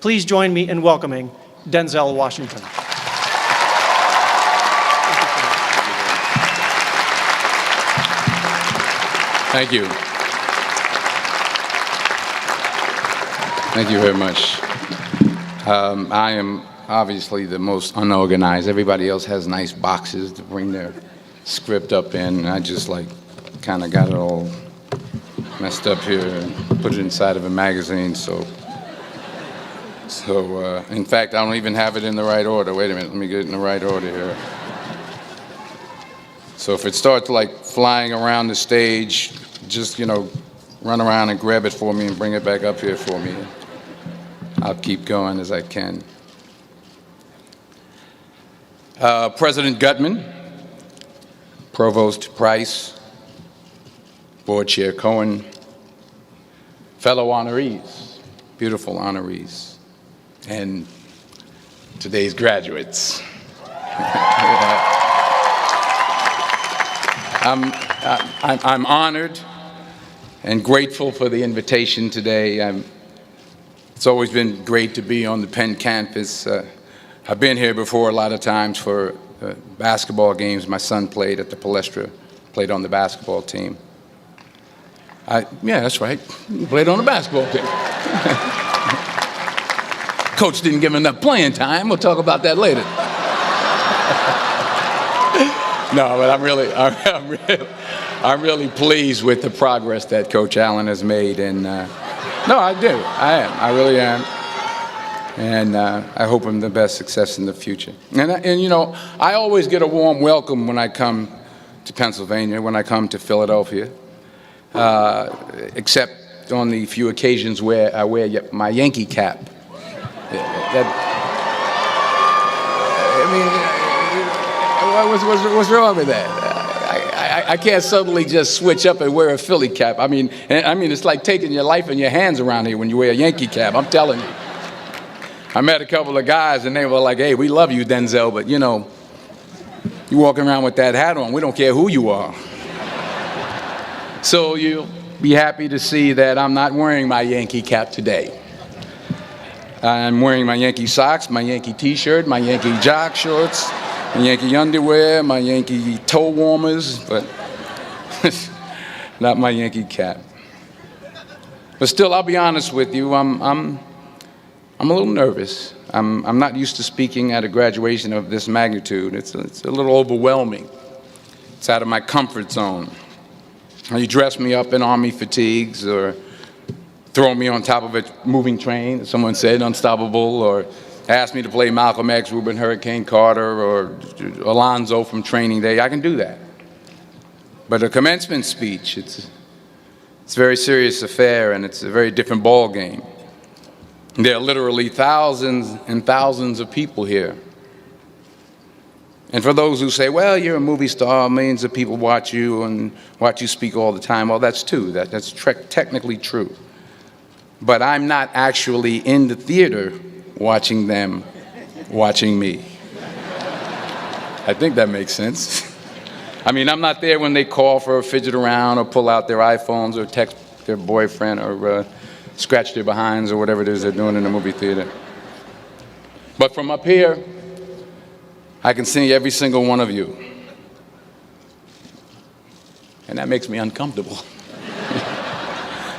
Please join me in welcoming Denzel Washington. Thank you. Thank you very much. I am obviously the most unorganized. Everybody else has nice boxes to bring their script up in. I just kind of got it all messed up here and put it inside of a magazine. So in fact, I don't even have it in the right order. Wait a minute, let me get it in the right order here. So if it starts flying around the stage, just, run around and grab it for me and bring it back up here for me. I'll keep going as I can. President Gutman, Provost Price, Board Chair Cohen, fellow honorees, beautiful honorees, and today's graduates. I'm honored and grateful for the invitation today. It's always been great to be on the Penn campus. I've been here before a lot of times for basketball games. My son played at the Palestra, played on the basketball team. Yeah, that's right, he played on the basketball team. Coach didn't give him enough playing time. We'll talk about that later. No, but I'm really pleased with the progress that Coach Allen has made, and no, I do. I really am, and I hope him the best success in the future. And I always get a warm welcome when I come to Pennsylvania, when I come to Philadelphia, except on the few occasions where I wear my Yankee cap. What's wrong with that? I can't suddenly just switch up and wear a Philly cap. I mean, it's like taking your life in your hands around here when you wear a Yankee cap. I'm telling you. I met a couple of guys and they were like, "Hey, we love you, Denzel, but you walking around with that hat on. We don't care who you are." So you'll be happy to see that I'm not wearing my Yankee cap today. I'm wearing my Yankee socks, my Yankee t-shirt, my Yankee jock shorts, my Yankee underwear, my Yankee toe warmers, but not my Yankee cap. But still, I'll be honest with you, I'm a little nervous. I'm not used to speaking at a graduation of this magnitude. It's a little overwhelming. It's out of my comfort zone. You dress me up in army fatigues or throw me on top of a moving train, as someone said, unstoppable, or ask me to play Malcolm X, Reuben Hurricane Carter, or Alonzo from Training Day. I can do that. But a commencement speech, it's a very serious affair, and it's a very different ball game. There are literally thousands and thousands of people here. And for those who say, well, you're a movie star, millions of people watch you and watch you speak all the time, well, that's true. That's technically true. But I'm not actually in the theater watching them watching me. I think that makes sense. I mean, I'm not there when they call for a fidget around or pull out their iPhones or text their boyfriend or scratch their behinds or whatever it is they're doing in the movie theater. But from up here, I can see every single one of you. And that makes me uncomfortable.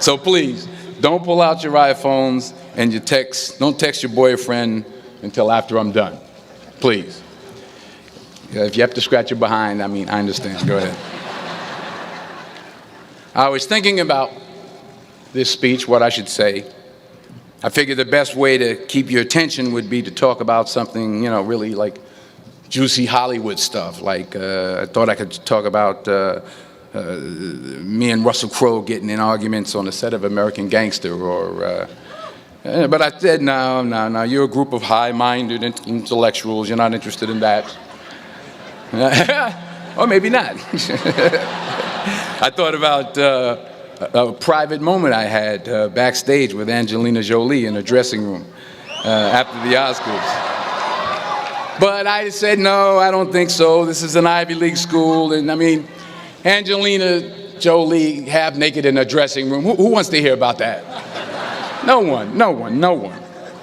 So please, don't pull out your iPhones and don't text your boyfriend until after I'm done. Please. If you have to scratch your behind, I understand. Go ahead. I was thinking about this speech, what I should say. I figured the best way to keep your attention would be to talk about something, really juicy Hollywood stuff. I thought I could talk about me and Russell Crowe getting in arguments on the set of American Gangster, but I said, no, you're a group of high-minded intellectuals, you're not interested in that. Or maybe not. I thought about a private moment I had backstage with Angelina Jolie in a dressing room after the Oscars. But I said, no, I don't think so. This is an Ivy League school, and Angelina Jolie half naked in a dressing room. Who wants to hear about that? No one.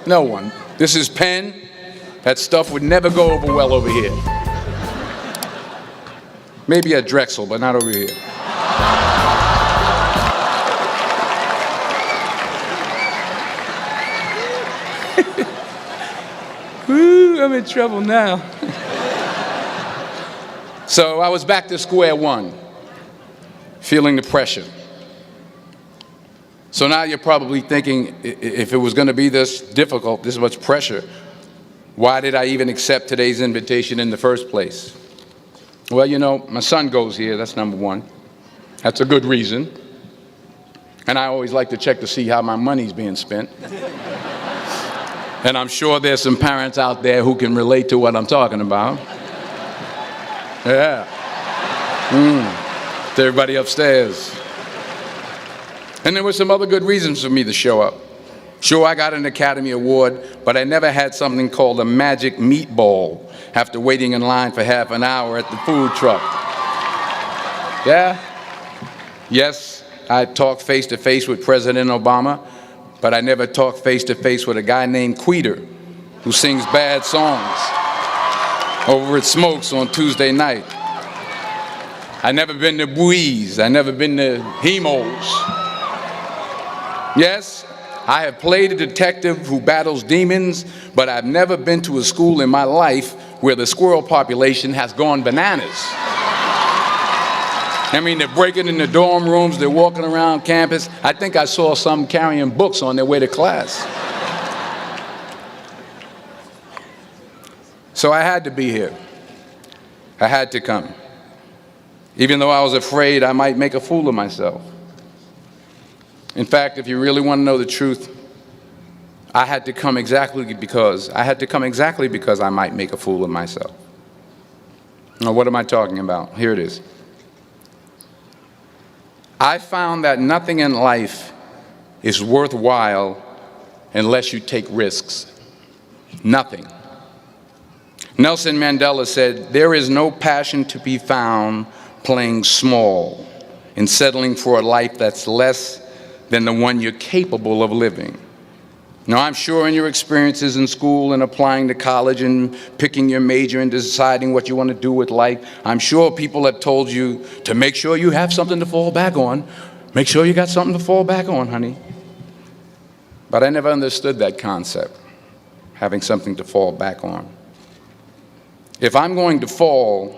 No one. This is pen. That stuff would never go over well over here. Maybe at Drexel, but not over here. Woo, I'm in trouble now. So I was back to square one, feeling the pressure. So now you're probably thinking, if it was going to be this difficult, this much pressure, why did I even accept today's invitation in the first place? Well, you know, my son goes here, that's number one. That's a good reason. And I always like to check to see how my money's being spent. And I'm sure there's some parents out there who can relate to what I'm talking about. Yeah. To everybody upstairs. And there were some other good reasons for me to show up. Sure, I got an Academy Award, but I never had something called a magic meatball after waiting in line for half an hour at the food truck. Yeah? Yes, I talked face-to-face with President Obama, but I never talked face-to-face with a guy named coupD'etatPH who sings bad songs over at Smokes on Tuesday night. I never been to Buies. I never been to Hemos. Yes, I have played a detective who battles demons, but I've never been to a school in my life where the squirrel population has gone bananas. I mean, they're breaking in the dorm rooms, they're walking around campus. I think I saw some carrying books on their way to class. So I had to be here. I had to come. Even though I was afraid I might make a fool of myself. In fact, if you really want to know the truth, I had to come exactly because I might make a fool of myself. Now, what am I talking about? Here it is. I found that nothing in life is worthwhile unless you take risks. Nothing. Nelson Mandela said, "There is no passion to be found playing small and settling for a life that's less than the one you're capable of living." Now, I'm sure in your experiences in school and applying to college and picking your major and deciding what you want to do with life, I'm sure people have told you to make sure you have something to fall back on. Make sure you got something to fall back on, honey. But I never understood that concept, having something to fall back on. If I'm going to fall,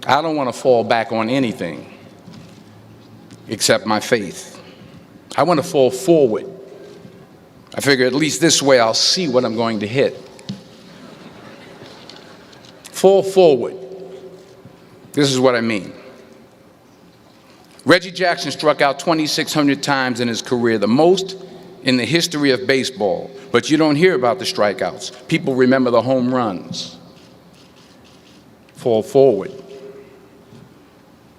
I don't want to fall back on anything except my faith. I want to fall forward. I figure at least this way I'll see what I'm going to hit. Fall forward. This is what I mean. Reggie Jackson struck out 2,600 times in his career, the most in the history of baseball. But you don't hear about the strikeouts. People remember the home runs. Fall forward.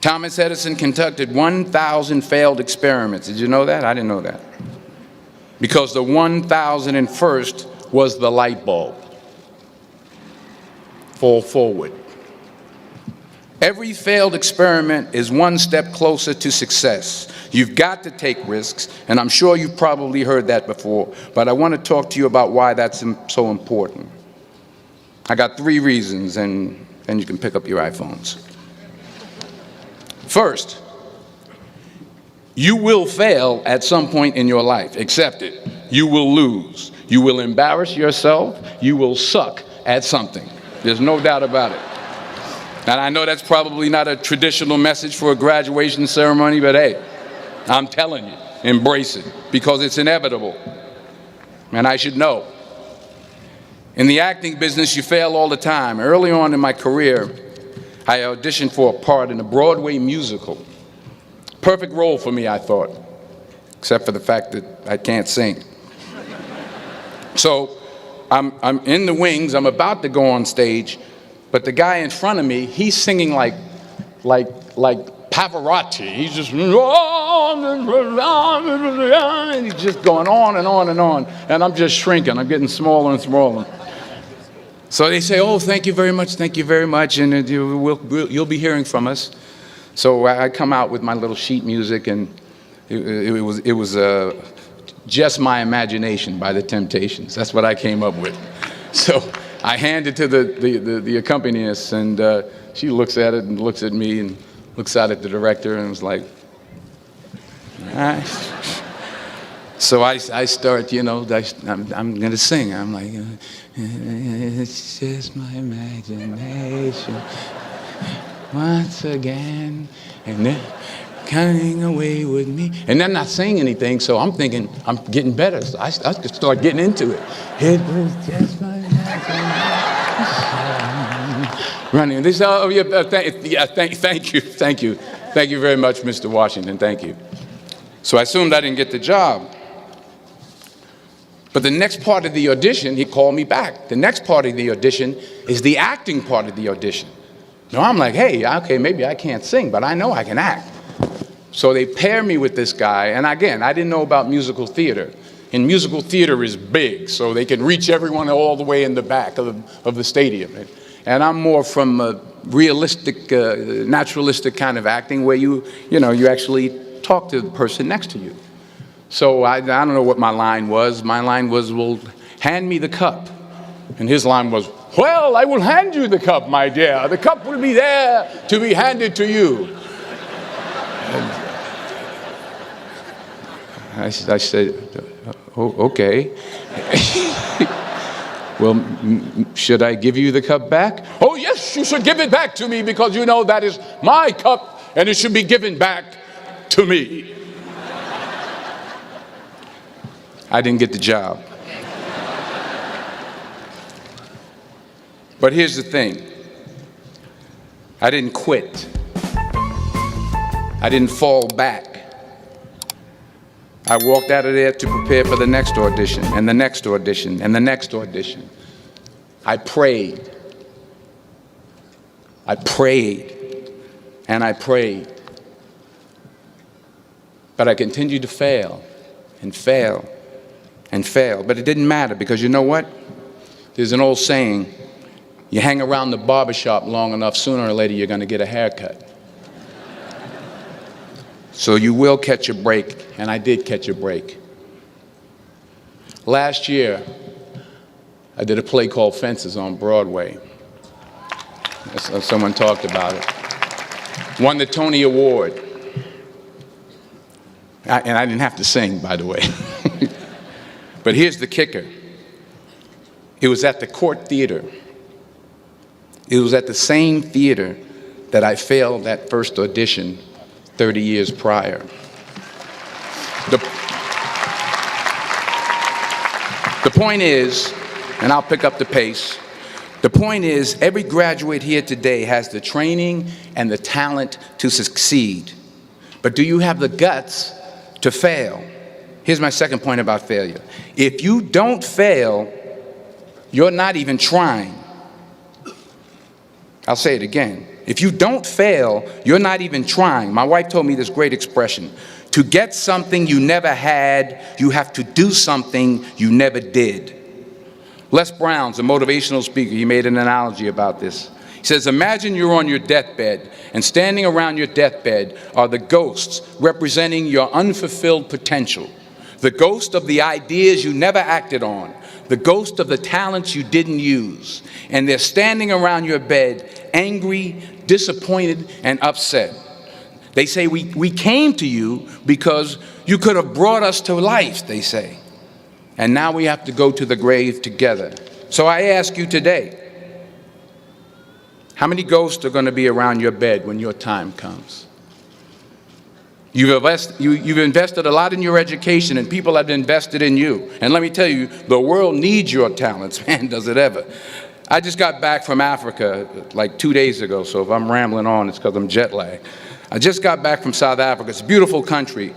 Thomas Edison conducted 1,000 failed experiments. Did you know that? I didn't know that. Because the 1,001st was the light bulb. Fall forward. Every failed experiment is one step closer to success. You've got to take risks, and I'm sure you've probably heard that before, but I want to talk to you about why that's so important. I got 3 reasons, and you can pick up your iPhones. First, you will fail at some point in your life. Accept it. You will lose. You will embarrass yourself. You will suck at something. There's no doubt about it. And I know that's probably not a traditional message for a graduation ceremony, but hey, I'm telling you, embrace it, because it's inevitable. And I should know. In the acting business, you fail all the time. Early on in my career, I auditioned for a part in a Broadway musical. Perfect role for me, I thought, except for the fact that I can't sing. So I'm in the wings, I'm about to go on stage, but the guy in front of me, he's singing like Pavarotti. He's just, and he's just going on and on and on, and I'm just shrinking, I'm getting smaller and smaller. So they say, "Oh, thank you very much, and you'll be hearing from us." So I come out with my little sheet music, and it was Just My Imagination by the Temptations. That's what I came up with. So I hand it to the accompanist, and she looks at it and looks at me and looks out at the director and was like, all right. So I start, you know, I'm going to sing. I'm like, it's just my imagination once again, and they're coming away with me. And they're not saying anything, so I'm thinking I'm getting better. So I start getting into it. It was just my imagination. Running. They say, oh, yeah, thank you. Thank you very much, Mr. Washington. Thank you. So I assumed I didn't get the job. But the next part of the audition, he called me back. The next part of the audition is the acting part of the audition. Now I'm like, hey, okay, maybe I can't sing, but I know I can act. So they pair me with this guy, and again, I didn't know about musical theater. And musical theater is big, so they can reach everyone all the way in the back of the stadium. And I'm more from a realistic, naturalistic kind of acting where you actually talk to the person next to you. So I don't know what my line was. My line was, well, hand me the cup. And his line was, well, I will hand you the cup, my dear. The cup will be there to be handed to you. I said, oh, okay. Well, should I give you the cup back? Oh, yes, you should give it back to me because you know that is my cup and it should be given back to me. I didn't get the job. But here's the thing. I didn't quit. I didn't fall back. I walked out of there to prepare for the next audition, and the next audition, and the next audition. I prayed. I prayed, and I prayed. But I continued to fail, and fail, and fail. But it didn't matter, because you know what? There's an old saying, you hang around the barbershop long enough, sooner or later you're going to get a haircut. So you will catch a break, and I did catch a break. Last year, I did a play called Fences on Broadway. Someone talked about it. Won the Tony Award. And I didn't have to sing, by the way. But here's the kicker. It was at the Court Theater. It was at the same theater that I failed that first audition 30 years prior. The point is, and I'll pick up the pace, the point is every graduate here today has the training and the talent to succeed. But do you have the guts to fail? Here's my second point about failure. If you don't fail, you're not even trying. I'll say it again. If you don't fail, you're not even trying. My wife told me this great expression. To get something you never had, you have to do something you never did. Les Brown's a motivational speaker. He made an analogy about this. He says, imagine you're on your deathbed, and standing around your deathbed are the ghosts representing your unfulfilled potential. The ghost of the ideas you never acted on. The ghost of the talents you didn't use. And they're standing around your bed, angry, disappointed, and upset. They say, we came to you because you could have brought us to life, they say. And now we have to go to the grave together. So I ask you today, how many ghosts are going to be around your bed when your time comes? You've invested a lot in your education, and people have invested in you. And let me tell you, the world needs your talents. Man, does it ever. I just got back from Africa like 2 days ago, so if I'm rambling on, it's because I'm jet lagged. I just got back from South Africa. It's a beautiful country,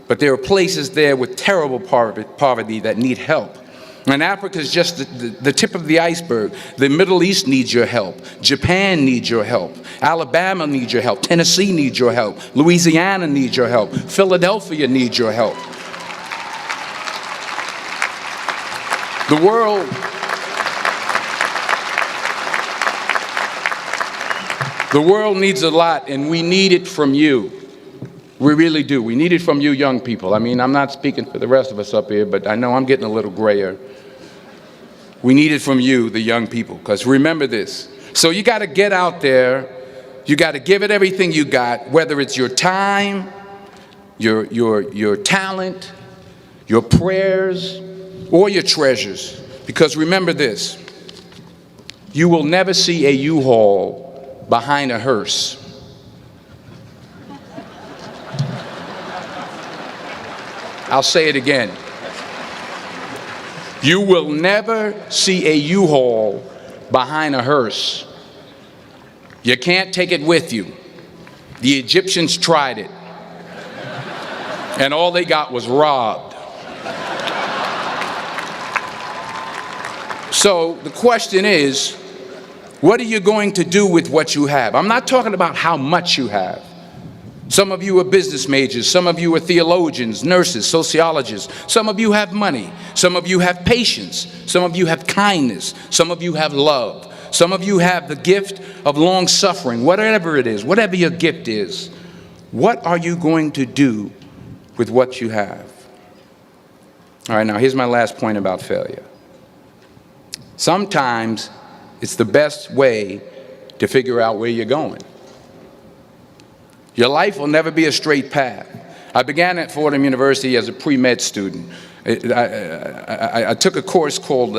but there are places there with terrible poverty that need help. And Africa is just the tip of the iceberg. The Middle East needs your help. Japan needs your help. Alabama needs your help. Tennessee needs your help. Louisiana needs your help. Philadelphia needs your help. The world needs a lot, and we need it from you. We really do. We need it from you young people. I mean, I'm not speaking for the rest of us up here, but I know I'm getting a little grayer. We need it from you, the young people, because remember this. So you got to get out there. You got to give it everything you got, whether it's your time, your talent, your prayers, or your treasures. Because remember this. You will never see a U-Haul behind a hearse. I'll say it again. You will never see a U-Haul behind a hearse. You can't take it with you. The Egyptians tried it, and all they got was robbed. So the question is, what are you going to do with what you have? I'm not talking about how much you have. Some of you are business majors, some of you are theologians, nurses, sociologists. Some of you have money, some of you have patience, some of you have kindness, some of you have love. Some of you have the gift of long suffering, whatever it is, whatever your gift is. What are you going to do with what you have? All right, now here's my last point about failure. Sometimes it's the best way to figure out where you're going. Your life will never be a straight path. I began at Fordham University as a pre-med student. I took a course called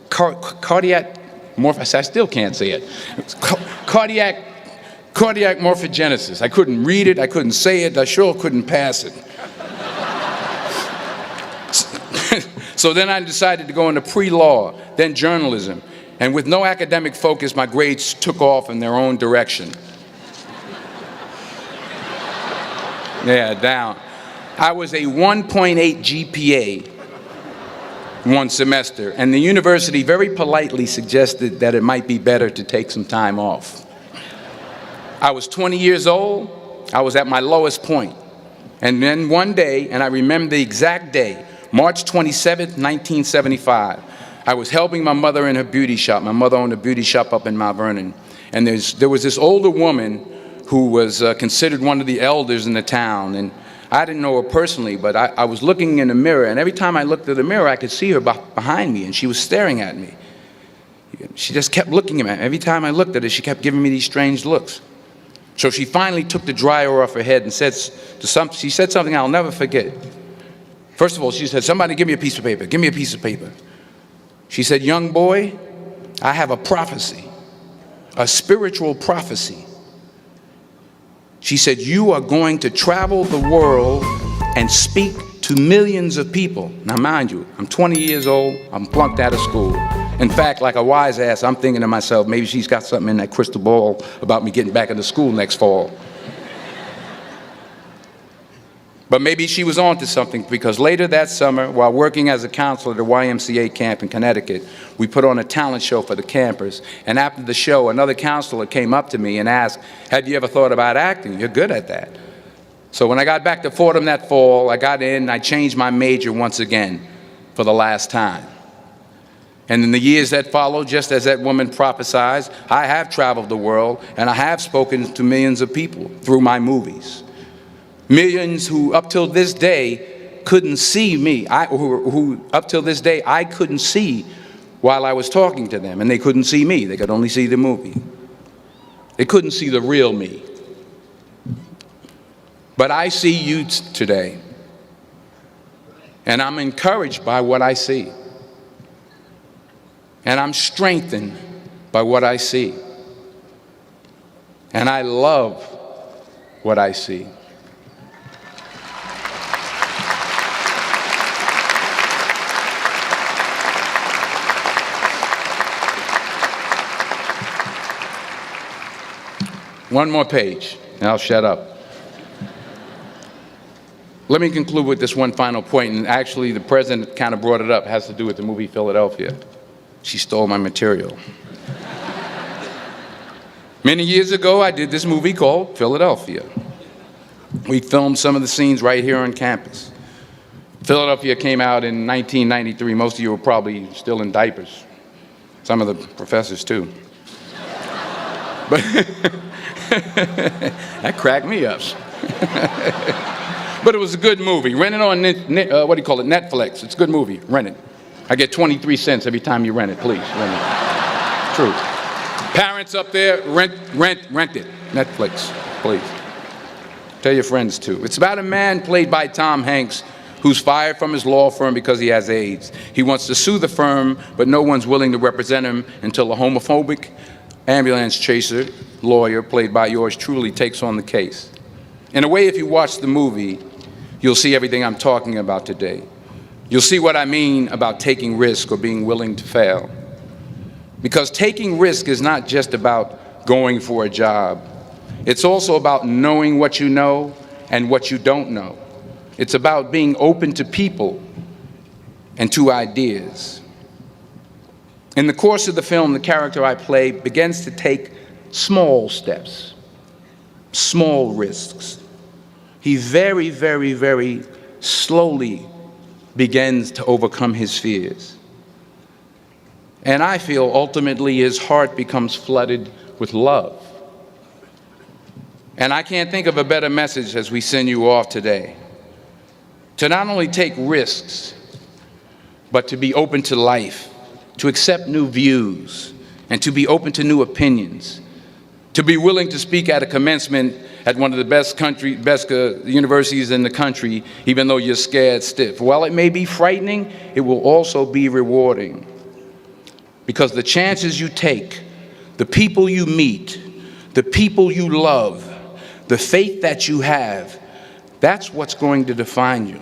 cardiac morphogenesis. I still can't say it. Cardiac morphogenesis. I couldn't read it. I couldn't say it. I sure couldn't pass it. So then I decided to go into pre-law, then journalism. And with no academic focus, my grades took off in their own direction. Yeah, down. I was a 1.8 GPA one semester, and the university very politely suggested that it might be better to take some time off. I was 20 years old. I was at my lowest point. And then one day, and I remember the exact day, March 27th, 1975, I was helping my mother in her beauty shop. My mother owned a beauty shop up in Mount Vernon. And there was this older woman who was considered one of the elders in the town. And I didn't know her personally, but I was looking in the mirror, and every time I looked at the mirror, I could see her behind me, and she was staring at me. She just kept looking at me. Every time I looked at her, she kept giving me these strange looks. So she finally took the dryer off her head and she said something I'll never forget. First of all, she said, "Somebody give me a piece of paper. Give me a piece of paper." She said, "Young boy, I have a prophecy, a spiritual prophecy." She said, "You are going to travel the world and speak to millions of people." Now, mind you, I'm 20 years old. I'm flunked out of school. In fact, like a wise ass, I'm thinking to myself, maybe she's got something in that crystal ball about me getting back into school next fall. But maybe she was onto something, because later that summer, while working as a counselor at the YMCA camp in Connecticut, we put on a talent show for the campers. And after the show, another counselor came up to me and asked, "Have you ever thought about acting? You're good at that." So when I got back to Fordham that fall, I got in and I changed my major once again for the last time. And in the years that followed, just as that woman prophesied, I have traveled the world and I have spoken to millions of people through my movies. Millions who up till this day couldn't see me, who up till this day I couldn't see while I was talking to them, and they couldn't see me. They could only see the movie. They couldn't see the real me. But I see you today, and I'm encouraged by what I see. And I'm strengthened by what I see. And I love what I see. One more page, and I'll shut up. Let me conclude with this one final point, and actually the president kind of brought it up. It has to do with the movie Philadelphia. She stole my material. Many years ago, I did this movie called Philadelphia. We filmed some of the scenes right here on campus. Philadelphia came out in 1993. Most of you were probably still in diapers. Some of the professors, too. But that cracked me up. But it was a good movie. Rent it on, Netflix. It's a good movie. Rent it. I get 23 cents every time you rent it. Please, rent it. True. Parents up there, rent it. Netflix, please. Tell your friends too. It's about a man played by Tom Hanks who's fired from his law firm because he has AIDS. He wants to sue the firm, but no one's willing to represent him until a homophobic ambulance chaser lawyer, played by yours truly, takes on the case. In a way, if you watch the movie, you'll see everything I'm talking about today. You'll see what I mean about taking risk or being willing to fail. Because taking risk is not just about going for a job. It's also about knowing what you know and what you don't know. It's about being open to people and to ideas. In the course of the film, the character I play begins to take small steps, small risks. He very, very, very slowly begins to overcome his fears. And I feel ultimately his heart becomes flooded with love. And I can't think of a better message as we send you off today. To not only take risks, but to be open to life, to accept new views, and to be open to new opinions, to be willing to speak at a commencement at one of the best universities in the country, even though you're scared stiff. While it may be frightening, it will also be rewarding. Because the chances you take, the people you meet, the people you love, the faith that you have, that's what's going to define you.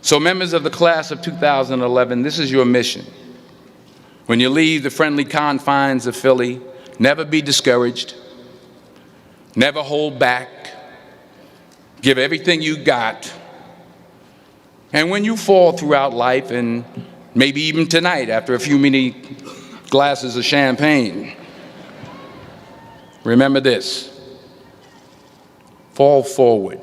So members of the class of 2011, this is your mission. When you leave the friendly confines of Philly, never be discouraged, never hold back, give everything you got. And when you fall throughout life, and maybe even tonight after a few many glasses of champagne, remember this: fall forward.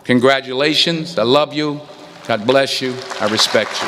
Congratulations, I love you, God bless you, I respect you.